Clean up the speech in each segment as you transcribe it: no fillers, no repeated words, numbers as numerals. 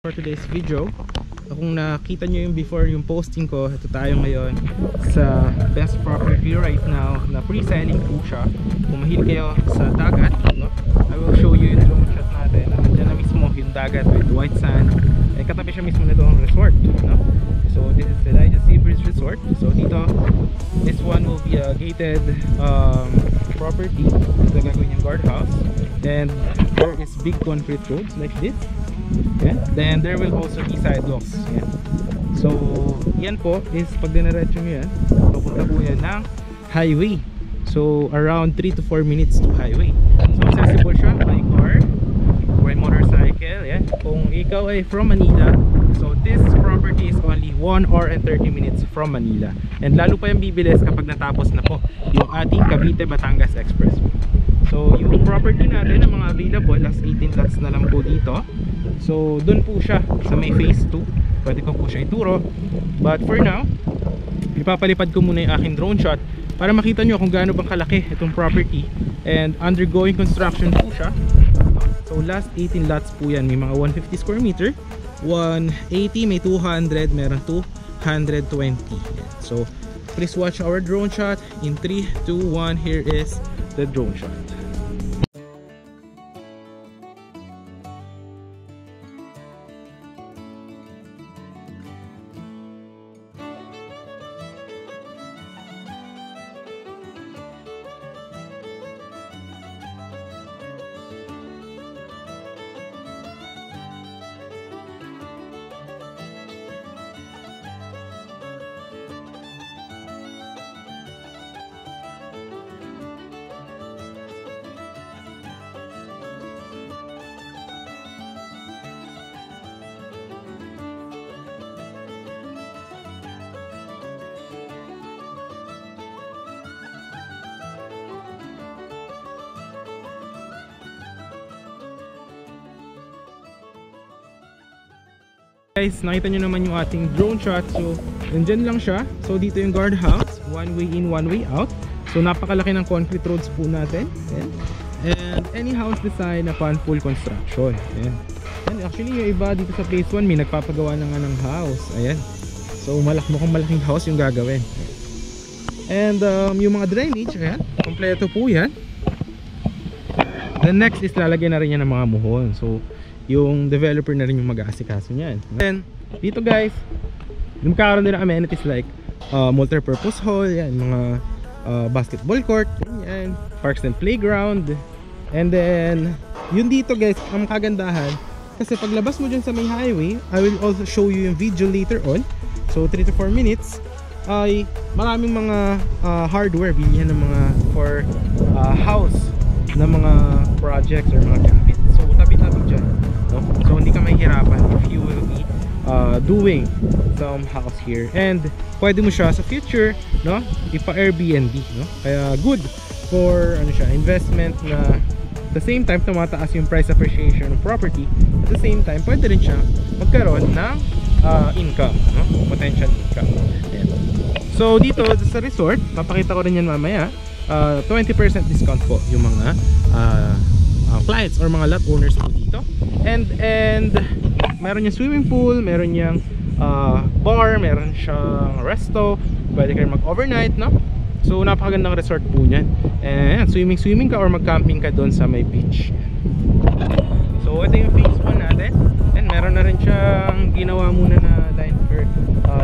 For today's video, kung nakita nyo yung before yung posting ko, ito tayo ngayon sa best property right now na pre-selling po siya. Kung mahilig kayo sa dagat, no? I will show you yung drone shot natin. Nandiyan na mismo yung dagat with white sand. Katabi siya mismo nito ang resort, no? So this is Elijah Seabridge Resort. So dito, this one will be a gated property. Ito gagawin yung guardhouse. And there is big concrete roads like this. Yeah. Then there will also be sidewalks. Yeah. So yan po is pag dinaretso nyo yan, papunta po yan ng highway. So around 3 to 4 minutes to highway. So accessible siya by car, by motorcycle. Yeah. Kung ikaw ay from Manila, so this property is only 1 hour and 30 minutes from Manila. And lalo pa yung bibilis kapag natapos na po yung ating Cavite-Batangas Expressway. So yung property natin, ang mga available, last 18 lots na lang po dito. So doon po siya sa may phase 2. Pwede ko po siya ituro. But for now, ipapalipad ko muna yung aking drone shot para makita nyo kung gaano bang kalaki itong property. And undergoing construction po siya. So last 18 lots po yan. May mga 150 square meter, 180, may 200, meron 220. So please watch our drone shot. In 3, 2, 1, here is the drone shot. Guys, nakita nyo naman yung ating drone shot. So, nandyan lang siya. So, dito yung guardhouse. One way in, one way out. So, napakalaki ng concrete roads po natin. And any house design upon full construction. Ayan. And actually, yung iba dito sa phase 1, may nagpapagawa na nga ng house. Ayan. So, mukhang malaking house yung gagawin. And yung mga drainage, ayan. Kompleto po yan. The next is lalagyan na rin yan ng mga muhon. So, yung developer na rin yung mag-aasikaso niyan. Then dito guys, magkakaroon din ng amenities like multi-purpose hall, yan, mga basketball court, yan, parks and playground. And then yun dito guys, ang kagandahan kasi paglabas mo dyan sa may highway, I will also show you yung video later on. So 3 to 4 minutes ay maraming mga hardware bilihan ng mga for house na mga projects or mga gamit. So tabi-tabi dyan, no? So hindi ka mahihirapan if you will be doing some house here. And pwede mo siya sa future, no? Ipa-Airbnb, no? Kaya good for ano siya, investment na at the same time tumataas yung price appreciation ng property. At the same time pwede rin siya magkaroon ng income, no? Potential income. Ayan. So dito sa resort, papakita ko rin yan mamaya. 20% discount po yung mga clients or mga lot owners po dito. And meron yung swimming pool, meron yung bar, meron siyang resto, pwede kayo mag-overnight, no? So napakagandang resort po niyan. And swimming ka or mag-camping ka doon sa may beach. So ito yung phase 1 natin. And meron na rin siyang ginawa muna na line for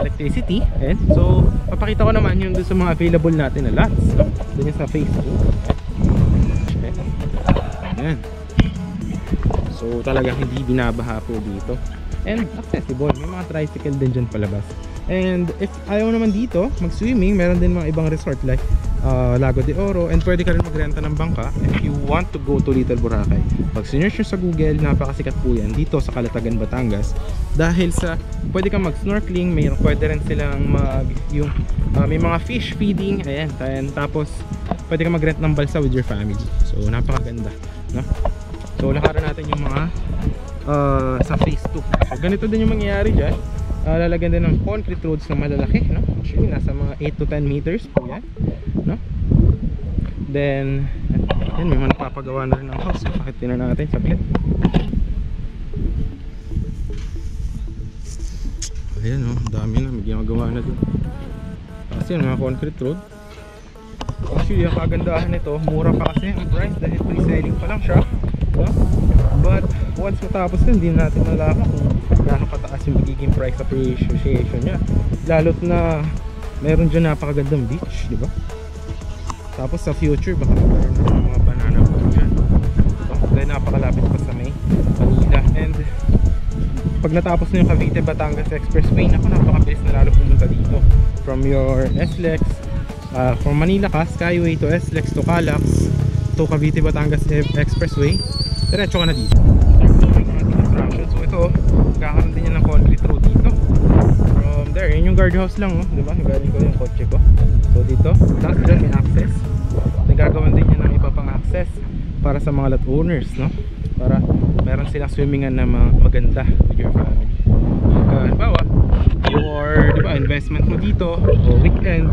electricity. And so papakita ko naman yung doon sa mga available natin na lots, no? Doon yung sa phase 2. Ayan. So talagang hindi binabaha po dito. And accessible, may mga tricycle din dyan palabas. And if ayaw naman dito mag-swimming, meron din mga ibang resort like Lago de Oro. And pwede ka rin magrenta ng bangka if you want to go to Little Boracay. Pag sinearch nyo sa Google, napakasikat po yan dito sa Calatagan, Batangas. Dahil sa pwede kang mag-snorkeling, pwede rin silang may mga fish feeding. Ayan, tapos pwede kang mag-rent ng balsa with your family. So napakaganda, no? So lakaran natin yung mga sa phase 2. So ganito din yung mangyayari dyan. Lalagyan din ng concrete roads na malalaki, no? Actually nasa mga 8 to 10 meters po yan, no? Then yan, may mga nagpapagawa na rin ng house. Pakita na natin saglit. Ayan oh, dami na, may ginagawa na doon. Kasi mga concrete road. Actually, ang kagandahan nito, mura pa kasi ang price dahil pre-selling pa lang siya, no? But once matapos yun, hindi natin malaman kung gaano kataas yung magiging price appreciation niya. Lalo't na meron dyan napakagandang beach, di ba? Tapos sa future, baka magkaroon ng mga banana boat dyan, diba? Dahil napakalapit pa sa Manila. And pag natapos na yung Cavite Batangas Expressway, naku, napakabilis na lalo pumunta dito. From your SLEX, from Manila ka, Skyway to SLEX to Calax to Cavite Batangas Expressway, diretso ka na dito. So ito, kakaroon din yan ng concrete road dito. From there, yun yung guardhouse lang, oh, diba? Galing ko yung kotse ko. So dito, tapos dyan may access. Nagagawan din yan ng iba pang access para sa mga lot owners, no? Para meron silang swimmingan na maganda with your family. Halimbawa, your diba, investment mo dito o weekend,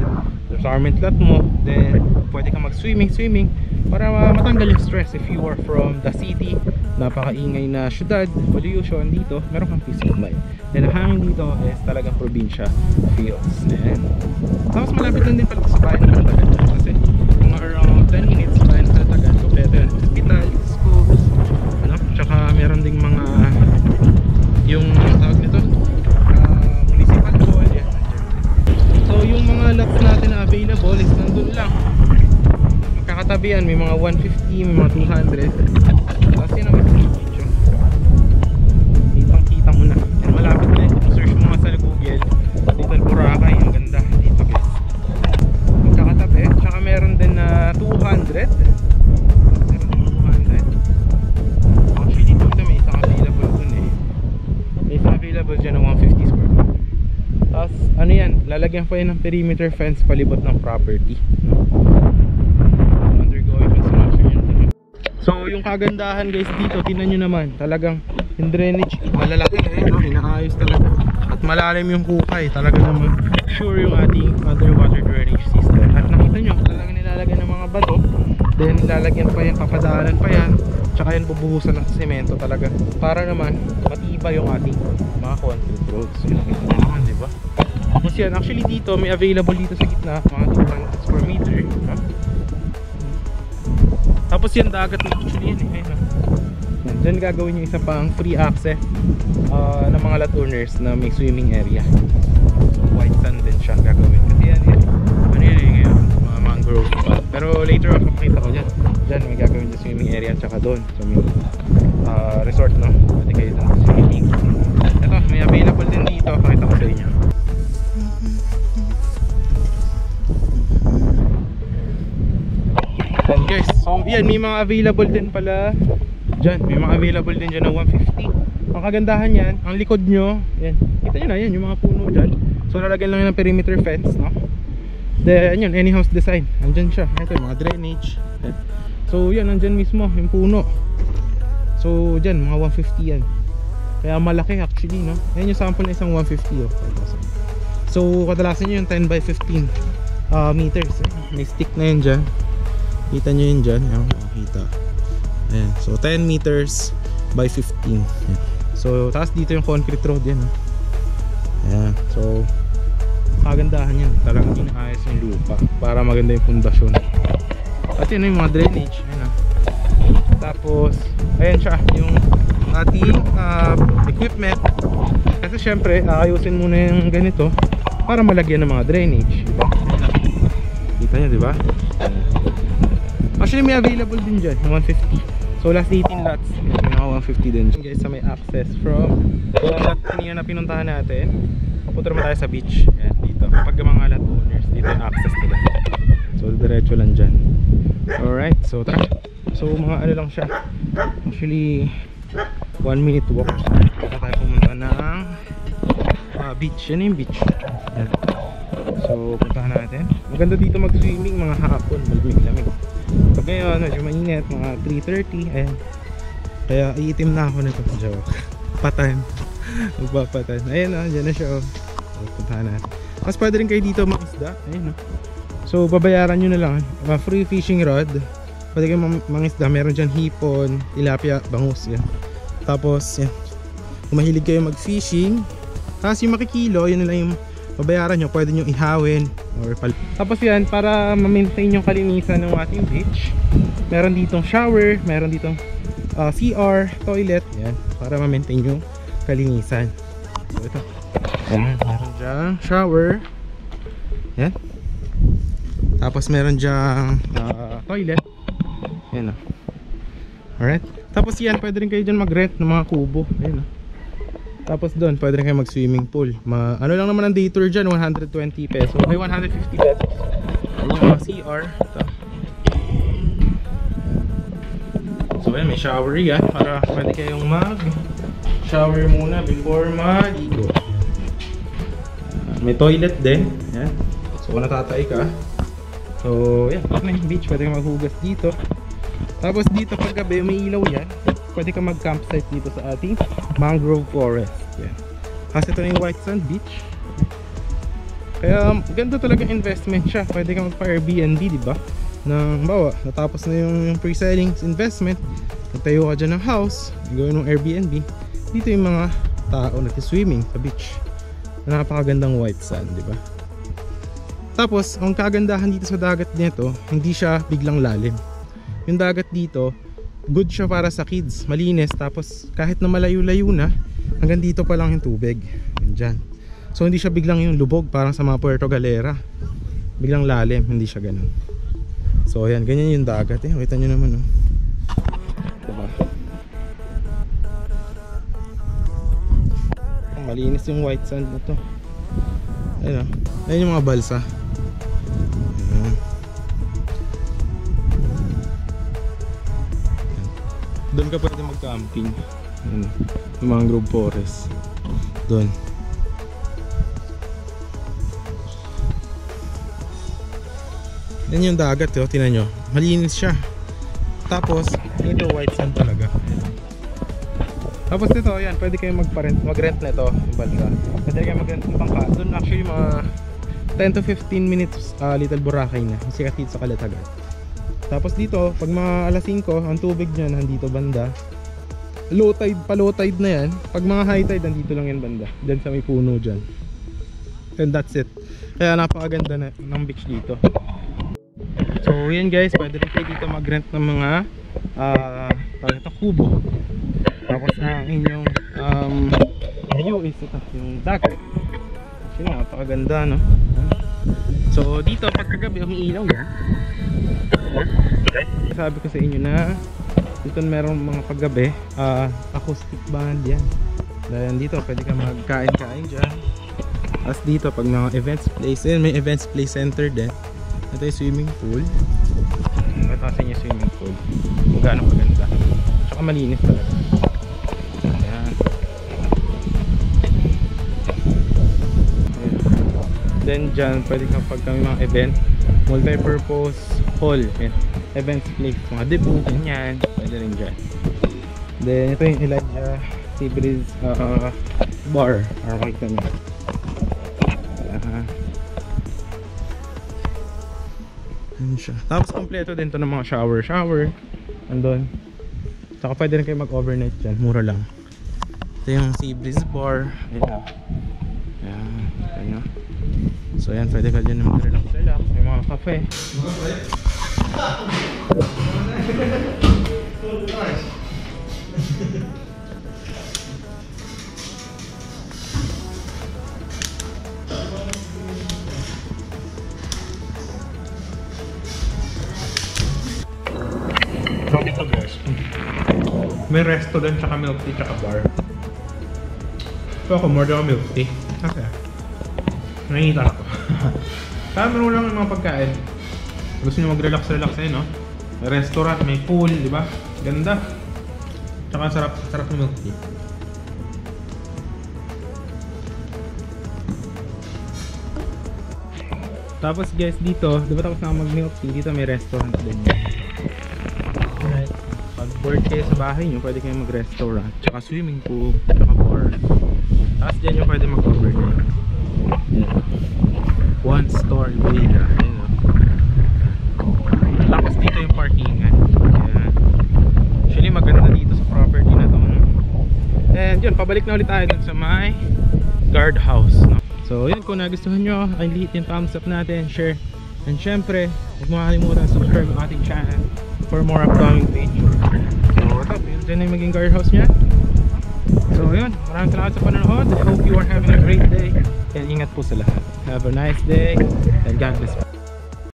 retirement lot mo, then pwede kang mag-swimming para matanggal yung stress. If you are from the city, napakaingay na syudad, pollution, dito meron kang peace of mind. And ang hangin dito is talagang probinsya feels. And tapos malapit lang din pala sa bayan ng Kalatagan, kasi mga around 10 minutes sa bayan ng Kalatagan. So pwede yun, hospital, schools, ano? Tsaka meron ding mga yung tawag nito, municipal hall, yan. So yung mga lots natin na available is nandun lang, magkakatabihan, may mga 150, may mga 200. Tapos yun ang video, kitang kita mo na. And malapit na yun, kung search mo nga sa Google, Little Boracay, ang ganda dito guys, magkakatabi. Tsaka meron din na 200. Actually dito may isang available dun eh, may isang available dyan na 150 square foot. Tapos ano yan, lalagyan pa yan ng perimeter fence palibot ng property, no? Undergoing construction yan. So yung kagandahan guys dito, tingnan nyo naman, talagang yung drainage malalaki eh, no? Inaayos talaga at malalim yung kukay, talaga naman sure yung ating underwater drainage system. At nakita nyo, talagang nilalagyan ng mga bato, then lalagyan pa yan, papadaanan pa yan, tsaka yan bubuhusan ng semento talaga para naman matibay yung ating mga concrete roads. Yun, nakita nyo naman, diba? Tapos yan, actually dito may available dito sa gitna mga 200 square meter, no? Tapos yan dagat na actually yan eh, ayun, no? Yan, dyan gagawin yung isa pang free access ng mga lot owners na may swimming area. So white sand din siya gagawin, kasi yan eh, ano yan eh ngayon, mga mangrove pa. Pero later on kapakita ko dyan, dyan may gagawin yung swimming area, tsaka doon so may resort, no? Pwede kayo doon swimming. Ito, may available din dito, pakita ko sa inyo. Then guys, so yan, may mga available din pala dyan, may mga available din dyan na 150. Ang kagandahan yan, ang likod nyo, yan, kita nyo na yan, yung mga puno dyan. So lalagyan lang yun ng perimeter fence, no? Then yun, any house design, andyan siya. Ito yung mga drainage, yan. So yan, andyan mismo, yung puno. So dyan, mga 150 yan. Kaya malaki actually, no? Yan yung sample na isang 150, oh. So kadalasan nyo yung 10 by 15 meters, eh. May stick na yun dyan. Kita nyo yun dyan, yan, makikita. Ayan, so 10 meters by 15. Ayan. So tapos dito yung concrete road yan, oh. Ayan, so kagandahan yan, talagang inaayos yung lupa para maganda yung pundasyon. At yun yung mga drainage, ayan, oh. Tapos ayan siya, yung ating equipment. Kasi syempre ayusin muna yung ganito para malagyan ng mga drainage, diba? Kita nyo, diba? Actually may available din dyan, 150. So last 18 lots, may mga 150 din guys, sa may access from lot kanina na pinuntahan natin. Papunta naman tayo sa beach. Ayan, dito, kapag mga lot owners, dito yung access nila. So diretso lang dyan. Alright, so tara. So mga ano lang siya, actually 1 minute walk. Kaya tayo pumunta ng beach. Yan yung beach. Ayan. So puntahan natin. Maganda dito mag-swimming mga hapon, malamig-lamig. Pag ngayon, medyo mainit, mga 3:30. Ayan. Kaya iitim na ako nito. Joke. Patan. Magpapatan. Ayan o, dyan na siya o. So, puntahan natin. Tapos pwede rin kayo dito mangisda. Ayan o. So babayaran nyo na lang. Free fishing rod. Pwede kayo mangisda. Meron dyan hipon, tilapia, bangus. Yan. Tapos yan, kung mahilig kayo mag-fishing, Tapos yung makikilo, yun na lang yung babayaran nyo. Pwede nyo ihawin or tapos yan, para ma-maintain yung kalinisan ng ating beach, meron ditong shower, meron ditong CR, toilet, yan, para ma-maintain yung kalinisan. So ito, yan, meron dyan shower, yan, tapos meron dyan toilet, yan o. Alright, tapos yan, pwede rin kayo dyan mag-rent ng mga kubo, yan o. Tapos doon, pwede rin kayo mag-swimming pool. Ano lang naman ang day tour dyan, 120 pesos. May 150 pesos. Yan yung mga CR. Ito. So yan, may shower yan. Para pwede kayong mag-shower muna before maligo. May toilet din. Yan. So kung natatay ka. So yan, may beach. Pwede kang maghugas dito. Tapos dito pag gabi, may ilaw yan. Pwede ka mag-campsite dito sa ating mangrove forest. Yan. Kasi ito na yung White Sand Beach. Kaya ganda talaga investment siya. Pwede ka magpa-Airbnb, diba? Nang bawa, natapos na yung pre-selling investment, nagtayo ka dyan ng house, gawin ng Airbnb. Dito yung mga tao nag-swimming sa beach. Napakagandang white sand, diba? Tapos, ang kagandahan dito sa dagat nito, hindi siya biglang lalim. Yung dagat dito, good siya para sa kids, malinis. Tapos kahit na malayo-layo na, hanggang dito pa lang yung tubig. Yan dyan. So hindi siya biglang yung lubog parang sa mga Puerto Galera. Biglang lalim, hindi siya ganun. So ayan, ganyan yung dagat eh. Kita nyo naman oh. Diba? Malinis yung white sand na to. Ayun oh. Ayun yung mga balsa. Ayan. Doon ka pwede mag-camping. Yung mangrove forest. Doon. Yan yung dagat, oh, tinan nyo. Malinis siya. Tapos, ito white sand talaga. Tapos ito, yan, pwede kayo mag-rent na ito, yung balsa. Pwede kayo mag-rent ng bangka. Doon actually mga 10 to 15 minutes Little Boracay na. Yung sikat dito sa Calatagan. Tapos dito, pag mga alas 5, ang tubig niya nandito banda. Low tide, pa low tide na yan. Pag mga high tide, nandito lang yan banda. Diyan sa may puno dyan. And that's it. Kaya napakaganda na ng beach dito. So yan guys, pwede rin kayo dito mag-rent ng mga kubo. Tapos ang inyong view is ito, yung dagat. Kasi napakaganda, no? So dito pagkagabi umiilaw yan. Sabi ko sa inyo na dito meron mga paggabi acoustic band yan. Dahil dito pwede ka magkain-kain dyan. As dito pag mga events place, may events place center din. Ito yung swimming pool. Ito kasi yung swimming pool kung gaano kaganda. Tsaka malinis talaga. Ayan. Then dyan pwede ka pag kami mga event, multi-purpose hall, events place, mga debut, ganyan, pwede rin dyan. Then ito yung Elijah Seabreeze bar, or makikita nyo. Siya. Tapos kompleto din to ng mga shower andun. Saka pwede rin kayo mag-overnight dyan, mura lang. Ito yung Seabreeze bar. Ayan. Ayan. So yan, pwede ka dyan mag-relax. May mga cafe. Dito guys, may resto din, tsaka milk tea, tsaka bar. So ako more than milk tea kasi nakikita ako. Kaya meron lang yung mga pagkain. Gusto nyo mag-relax eh, no? May restaurant, may pool, di ba? Ganda. Tsaka sarap ng milk tea. Tapos guys dito, di ba tapos na mag-milk tea, dito may restaurant din. Right. Pag bored kayo sa bahay nyo, pwede kayo mag-restaurant, tsaka swimming pool, tsaka bar. Tapos dyan nyo pwede mag-overnight. One story villa. Tapos dito yung parkingan. Actually maganda dito sa property na to. And yun, pabalik na ulit tayo dun sa may guardhouse, no? So yun, kung nagustuhan nyo, kindly hit yung thumbs up natin, share, and syempre huwag mo kakalimutan subscribe ang ating channel for more upcoming videos. So ito, yun dyan na yung maging guardhouse nya. So yun, maraming salamat sa panonood. I hope you are having a great day and ingat po sa lahat. Have a nice day and God bless.